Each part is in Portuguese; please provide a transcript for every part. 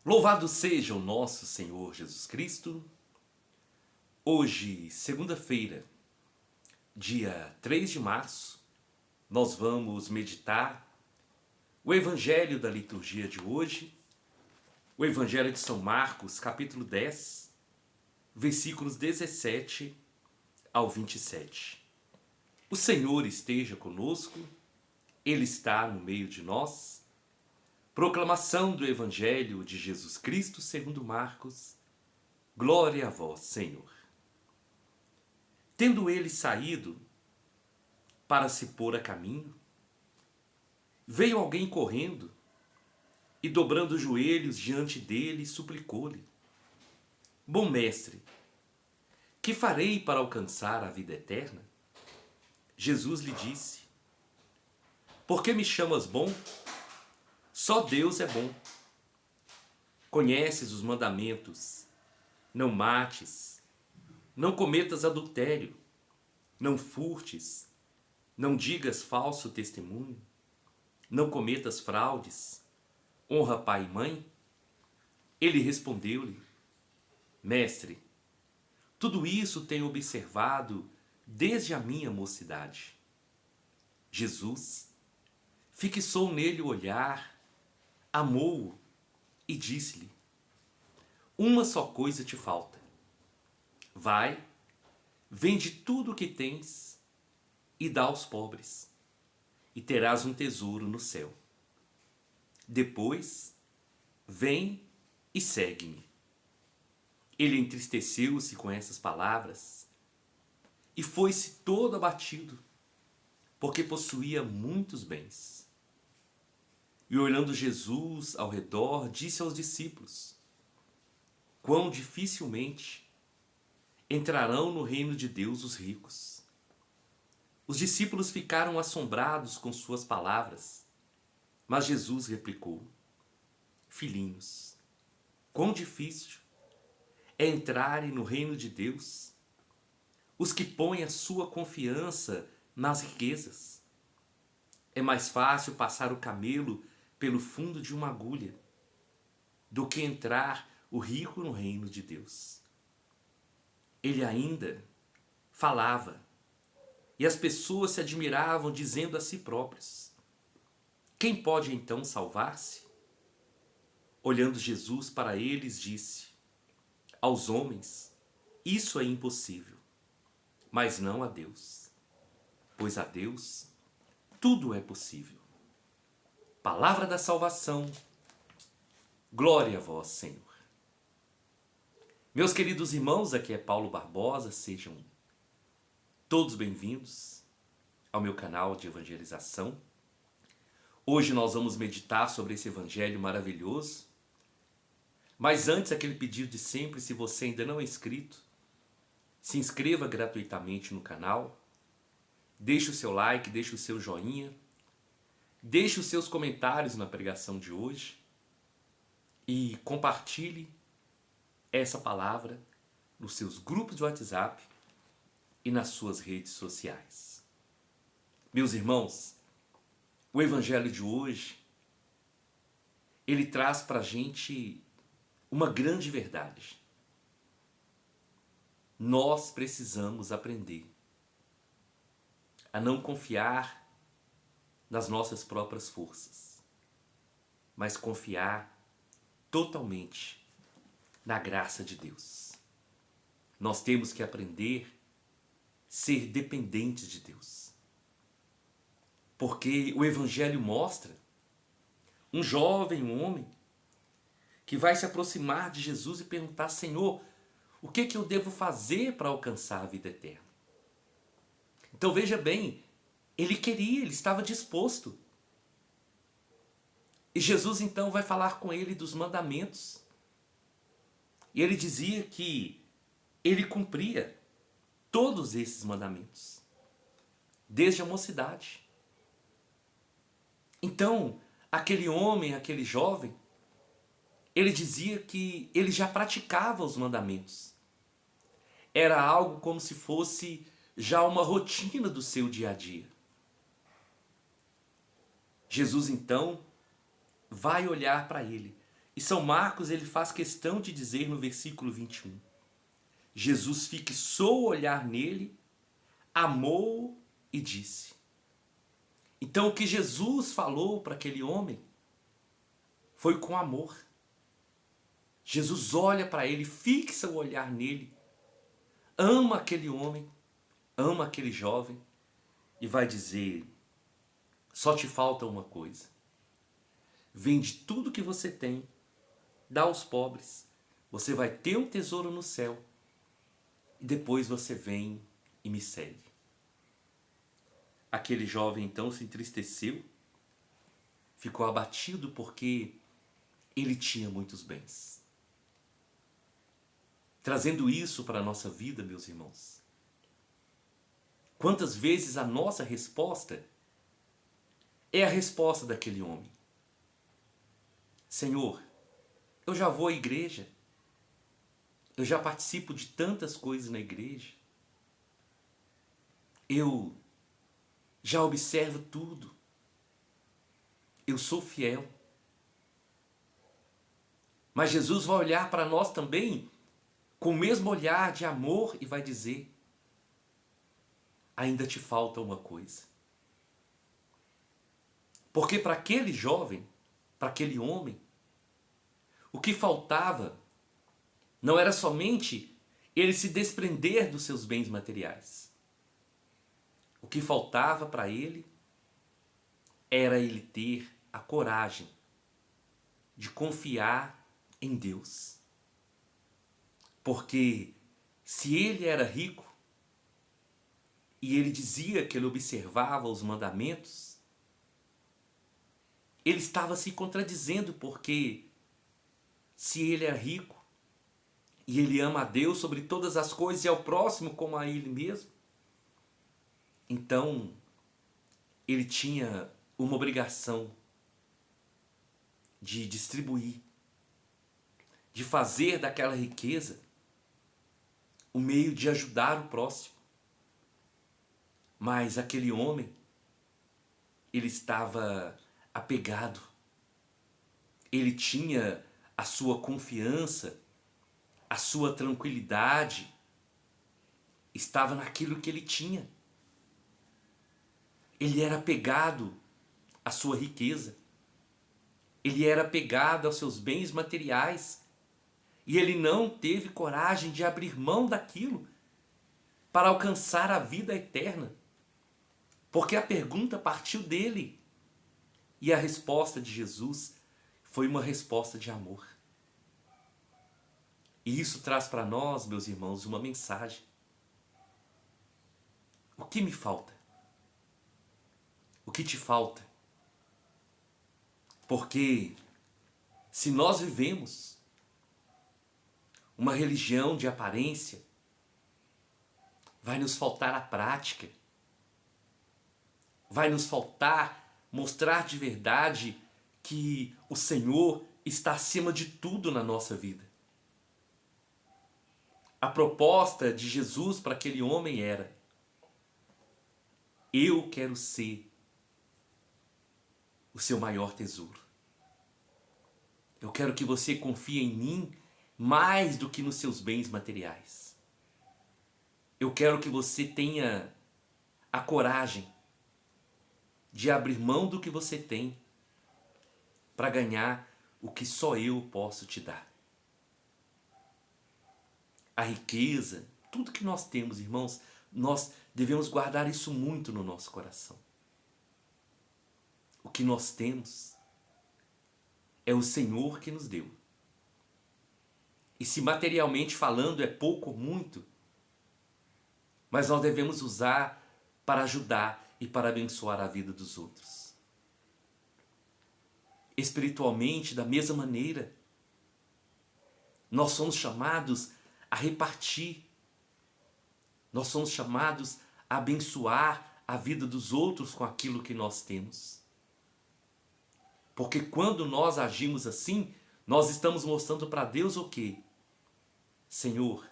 Louvado seja o nosso Senhor Jesus Cristo. Hoje, segunda-feira, dia 3 de março, nós vamos meditar o Evangelho da liturgia de hoje, o Evangelho de São Marcos, capítulo 10, versículos 17 ao 27. O Senhor esteja conosco, Ele está no meio de nós. Proclamação do Evangelho de Jesus Cristo segundo Marcos. Glória a vós, Senhor. Tendo ele saído para se pôr a caminho, veio alguém correndo e, dobrando os joelhos diante dele, suplicou-lhe: Bom mestre, que farei para alcançar a vida eterna? Jesus lhe disse: Por que me chamas bom? Só Deus é bom. Conheces os mandamentos: não mates, não cometas adultério, não furtes, não digas falso testemunho, não cometas fraudes, honra pai e mãe. Ele respondeu-lhe: Mestre, tudo isso tenho observado desde a minha mocidade. Jesus fixou nele o olhar, amou-o e disse-lhe: Uma só coisa te falta. Vai, vende tudo o que tens e dá aos pobres, e terás um tesouro no céu. Depois, vem e segue-me. Ele entristeceu-se com essas palavras e foi-se todo abatido, porque possuía muitos bens. E olhando Jesus ao redor, disse aos discípulos: Quão dificilmente entrarão no reino de Deus os ricos. Os discípulos ficaram assombrados com suas palavras, mas Jesus replicou: Filhinhos, quão difícil é entrarem no reino de Deus os que põem a sua confiança nas riquezas. É mais fácil passar o camelo pelo fundo de uma agulha do que entrar o rico no reino de Deus. Ele ainda falava e as pessoas se admiravam, dizendo a si próprios: Quem pode então salvar-se? Olhando Jesus para eles, disse: Aos homens isso é impossível, mas não a Deus, pois a Deus tudo é possível. Palavra da salvação. Glória a vós, Senhor. Meus queridos irmãos, aqui é Paulo Barbosa, sejam todos bem-vindos ao meu canal de evangelização. Hoje nós vamos meditar sobre esse evangelho maravilhoso. Mas antes, aquele pedido de sempre: se você ainda não é inscrito, se inscreva gratuitamente no canal, deixe o seu like, deixe o seu joinha, deixe os seus comentários na pregação de hoje e compartilhe essa palavra nos seus grupos de WhatsApp e nas suas redes sociais. Meus irmãos, o evangelho de hoje, ele traz para a gente uma grande verdade. Nós precisamos aprender a não confiar nas nossas próprias forças, mas confiar totalmente na graça de Deus. Nós temos que aprender a ser dependentes de Deus. Porque o Evangelho mostra um jovem, um homem, que vai se aproximar de Jesus e perguntar: Senhor, o que eu devo fazer para alcançar a vida eterna? Então veja bem, ele queria, ele estava disposto. E Jesus então vai falar com ele dos mandamentos. E ele dizia que ele cumpria todos esses mandamentos, desde a mocidade. Então, aquele homem, aquele jovem, ele dizia que ele já praticava os mandamentos. Era algo como se fosse já uma rotina do seu dia a dia. Jesus então vai olhar para ele E São Marcos ele faz questão de dizer no versículo 21. Jesus fixou o olhar nele, amou e disse. Então o que Jesus falou para aquele homem foi com amor. Jesus olha para ele, fixa o olhar nele, ama aquele homem, ama aquele jovem e vai dizer: só te falta uma coisa. Vende tudo que você tem, dá aos pobres, você vai ter um tesouro no céu e depois você vem e me segue. Aquele jovem então se entristeceu, ficou abatido porque ele tinha muitos bens. Trazendo isso para a nossa vida, meus irmãos. Quantas vezes a nossa resposta é a resposta daquele homem? Senhor, eu já vou à igreja, eu já participo de tantas coisas na igreja, eu já observo tudo, eu sou fiel. Mas Jesus vai olhar para nós também com o mesmo olhar de amor e vai dizer: ainda te falta uma coisa. Porque para aquele jovem, para aquele homem, o que faltava não era somente ele se desprender dos seus bens materiais. O que faltava para ele era ele ter a coragem de confiar em Deus. Porque se ele era rico e ele dizia que ele observava os mandamentos, ele estava se contradizendo, porque se ele é rico e ele ama a Deus sobre todas as coisas e ao próximo como a ele mesmo, então ele tinha uma obrigação de distribuir, de fazer daquela riqueza o meio de ajudar o próximo. Mas aquele homem, ele estava apegado, ele tinha a sua confiança, a sua tranquilidade, estava naquilo que ele tinha. Ele era apegado à sua riqueza, ele era apegado aos seus bens materiais, e ele não teve coragem de abrir mão daquilo para alcançar a vida eterna, porque a pergunta partiu dele. E a resposta de Jesus foi uma resposta de amor. E isso traz para nós, meus irmãos, uma mensagem. O que me falta? O que te falta? Porque se nós vivemos uma religião de aparência, vai nos faltar a prática, vai nos faltar mostrar de verdade que o Senhor está acima de tudo na nossa vida. A proposta de Jesus para aquele homem era: eu quero ser o seu maior tesouro. Eu quero que você confie em mim mais do que nos seus bens materiais. Eu quero que você tenha a coragem de abrir mão do que você tem para ganhar o que só eu posso te dar. A riqueza, tudo que nós temos, irmãos, nós devemos guardar isso muito no nosso coração. O que nós temos é o Senhor que nos deu. E se materialmente falando é pouco ou muito, mas nós devemos usar para ajudar e para abençoar a vida dos outros. Espiritualmente, da mesma maneira, nós somos chamados a repartir, nós somos chamados a abençoar a vida dos outros com aquilo que nós temos. Porque quando nós agimos assim, nós estamos mostrando para Deus o quê? Senhor,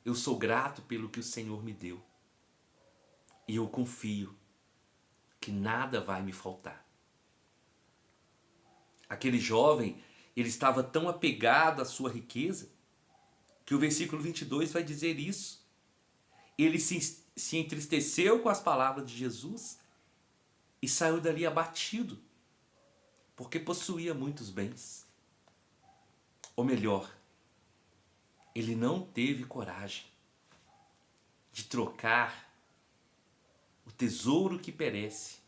eu sou grato pelo que o Senhor me deu. E eu confio que nada vai me faltar. Aquele jovem, ele estava tão apegado à sua riqueza, que o versículo 22 vai dizer isso. Ele se entristeceu com as palavras de Jesus e saiu dali abatido, porque possuía muitos bens. Ou melhor, ele não teve coragem de trocar o tesouro que perece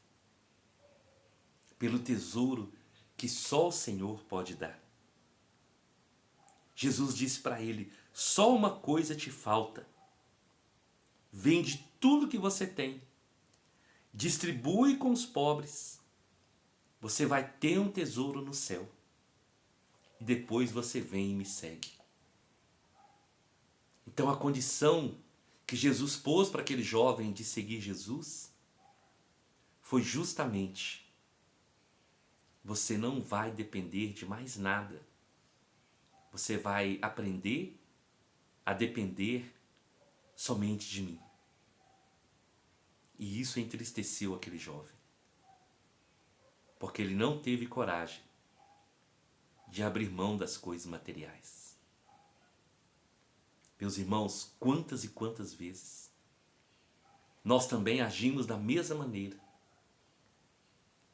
pelo tesouro que só o Senhor pode dar. Jesus disse para ele: só uma coisa te falta. Vende tudo que você tem, distribui com os pobres, você vai ter um tesouro no céu. E depois você vem e me segue. Então a condição que Jesus pôs para aquele jovem de seguir Jesus foi justamente: você não vai depender de mais nada. Você vai aprender a depender somente de mim. E isso entristeceu aquele jovem, porque ele não teve coragem de abrir mão das coisas materiais. Meus irmãos, quantas e quantas vezes nós também agimos da mesma maneira,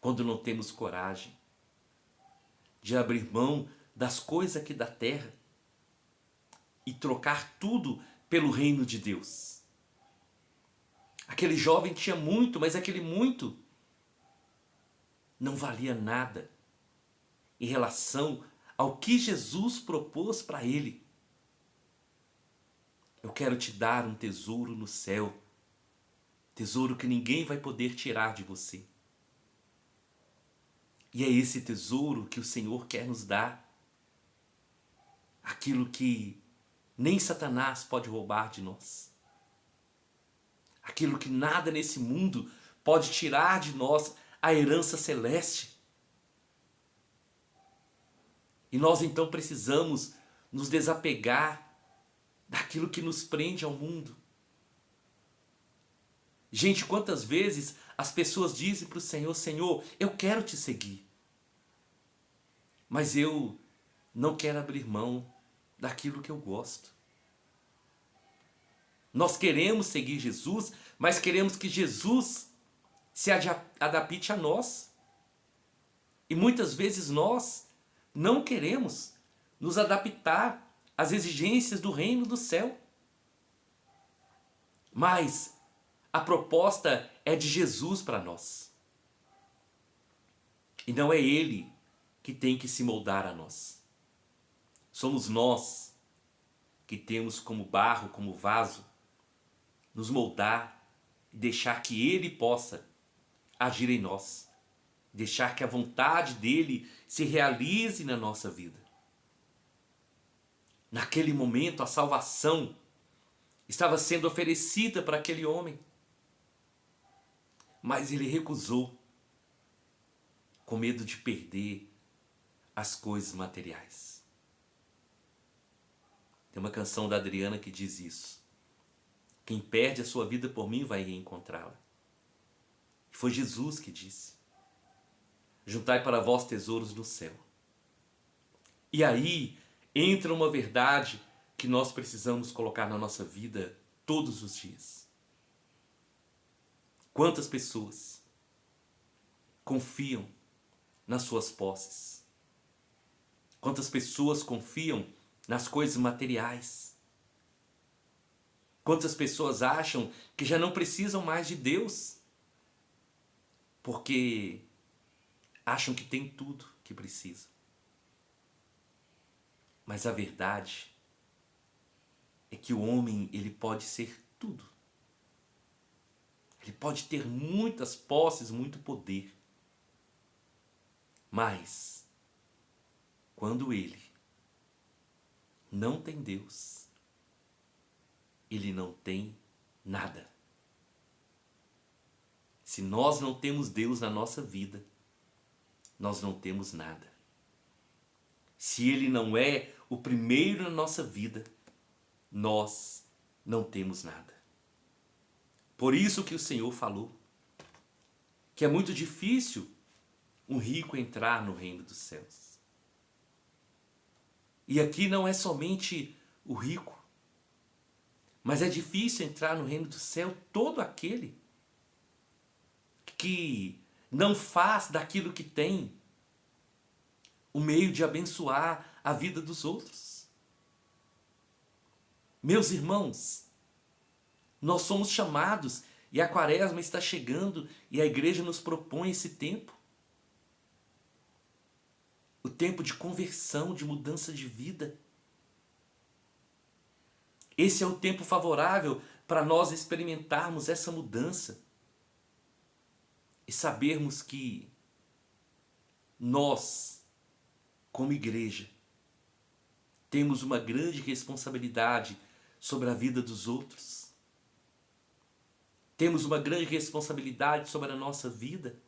quando não temos coragem de abrir mão das coisas aqui da terra e trocar tudo pelo reino de Deus. Aquele jovem tinha muito, mas aquele muito não valia nada em relação ao que Jesus propôs para ele. Eu quero te dar um tesouro no céu, tesouro que ninguém vai poder tirar de você. E é esse tesouro que o Senhor quer nos dar. Aquilo que nem Satanás pode roubar de nós. Aquilo que nada nesse mundo pode tirar de nós, a herança celeste. E nós então precisamos nos desapegar daquilo que nos prende ao mundo. Gente, quantas vezes as pessoas dizem para o Senhor: Senhor, eu quero te seguir, mas eu não quero abrir mão daquilo que eu gosto. Nós queremos seguir Jesus, mas queremos que Jesus se adapte a nós. E muitas vezes nós não queremos nos adaptar às exigências do reino do céu. Mas a proposta é de Jesus para nós. E não é Ele que tem que se moldar a nós. Somos nós que temos como barro, como vaso, nos moldar e deixar que Ele possa agir em nós. Deixar que a vontade dEle se realize na nossa vida. Naquele momento, a salvação estava sendo oferecida para aquele homem. Mas ele recusou, com medo de perder as coisas materiais. Tem uma canção da Adriana que diz isso: quem perde a sua vida por mim vai reencontrá-la. E foi Jesus que disse: juntai para vós tesouros no céu. E aí entra uma verdade que nós precisamos colocar na nossa vida todos os dias. Quantas pessoas confiam nas suas posses? Quantas pessoas confiam nas coisas materiais? Quantas pessoas acham que já não precisam mais de Deus, porque acham que tem tudo que precisam? Mas a verdade é que o homem, ele pode ser tudo. Ele pode ter muitas posses, muito poder. Mas quando ele não tem Deus, ele não tem nada. Se nós não temos Deus na nossa vida, nós não temos nada. Se Ele não é o primeiro na nossa vida, nós não temos nada. Por isso que o Senhor falou que é muito difícil um rico entrar no reino dos céus. E aqui não é somente o rico, mas é difícil entrar no reino do céu todo aquele que não faz daquilo que tem o meio de abençoar a vida dos outros. Meus irmãos, nós somos chamados e a quaresma está chegando e a igreja nos propõe esse tempo. O tempo de conversão, de mudança de vida. Esse é o tempo favorável para nós experimentarmos essa mudança e sabermos que nós, como igreja, temos uma grande responsabilidade sobre a vida dos outros. Temos uma grande responsabilidade sobre a nossa vida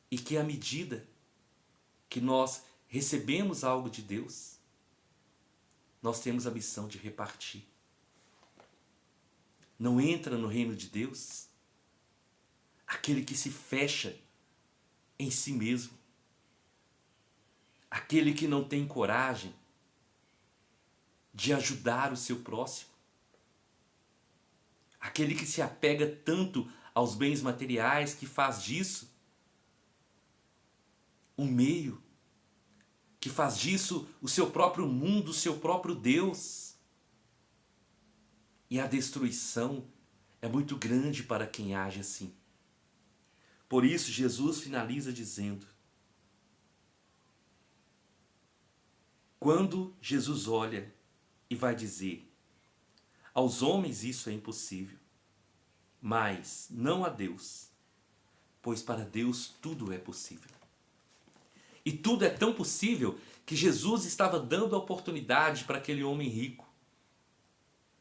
e que à medida que nós recebemos algo de Deus, nós temos a missão de repartir. Não entra no reino de Deus aquele que se fecha em si mesmo, aquele que não tem coragem de ajudar o seu próximo, aquele que se apega tanto aos bens materiais que faz disso um meio, que faz disso o seu próprio mundo, o seu próprio Deus. E a destruição é muito grande para quem age assim. Por isso Jesus finaliza dizendo: quando Jesus olha e vai dizer, aos homens isso é impossível, mas não a Deus, pois para Deus tudo é possível. E tudo é tão possível que Jesus estava dando a oportunidade para aquele homem rico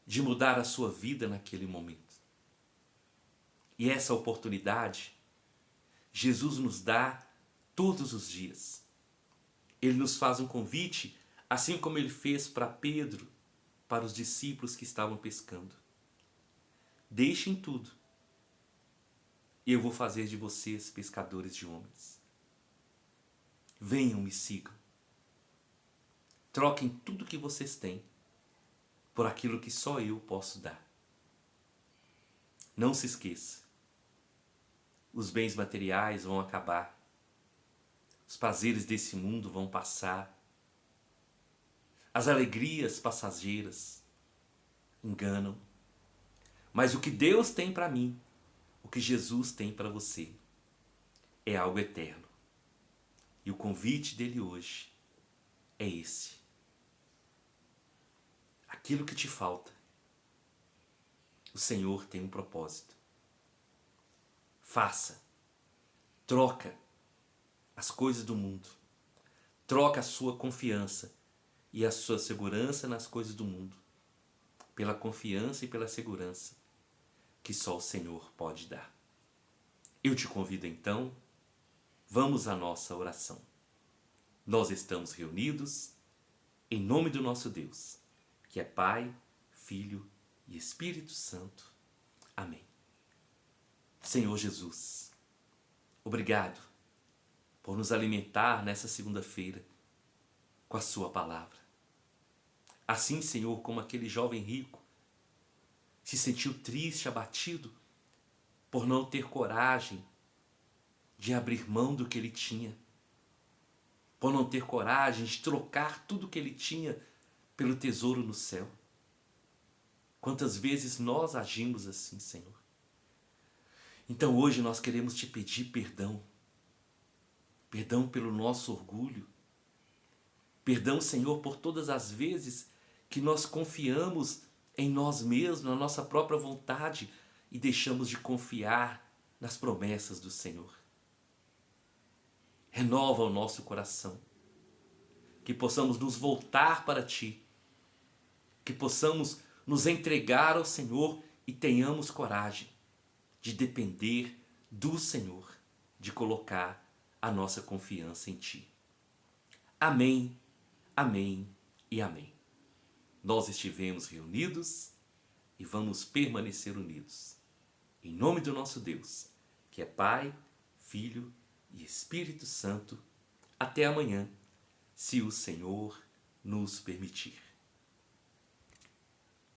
de mudar a sua vida naquele momento. E essa oportunidade Jesus nos dá todos os dias. Ele nos faz um convite, assim como ele fez para Pedro, para os discípulos que estavam pescando. Deixem tudo e eu vou fazer de vocês pescadores de homens. Venham, me sigam. Troquem tudo que vocês têm por aquilo que só eu posso dar. Não se esqueça, os bens materiais vão acabar, os prazeres desse mundo vão passar, as alegrias passageiras enganam, mas o que Deus tem para mim, o que Jesus tem para você, é algo eterno. E o convite dele hoje é esse. Aquilo que te falta, o Senhor tem um propósito. Faça, troca as coisas do mundo, troca a sua confiança e a sua segurança nas coisas do mundo, pela confiança e pela segurança que só o Senhor pode dar. Eu te convido então, vamos à nossa oração. Nós estamos reunidos em nome do nosso Deus, que é Pai, Filho e Espírito Santo. Amém. Senhor Jesus, obrigado por nos alimentar nessa segunda-feira com a sua palavra. Assim, Senhor, como aquele jovem rico se sentiu triste, abatido, por não ter coragem de abrir mão do que ele tinha, por não ter coragem de trocar tudo que ele tinha pelo tesouro no céu. Quantas vezes nós agimos assim, Senhor? Então hoje nós queremos te pedir perdão. Perdão pelo nosso orgulho. Perdão, Senhor, por todas as vezes que nós confiamos em nós mesmos, na nossa própria vontade e deixamos de confiar nas promessas do Senhor. Renova o nosso coração. Que possamos nos voltar para Ti. Que possamos nos entregar ao Senhor e tenhamos coragem de depender do Senhor, de colocar a nossa confiança em Ti. Amém, amém e amém. Nós estivemos reunidos e vamos permanecer unidos. Em nome do nosso Deus, que é Pai, Filho e Espírito Santo. Até amanhã, se o Senhor nos permitir.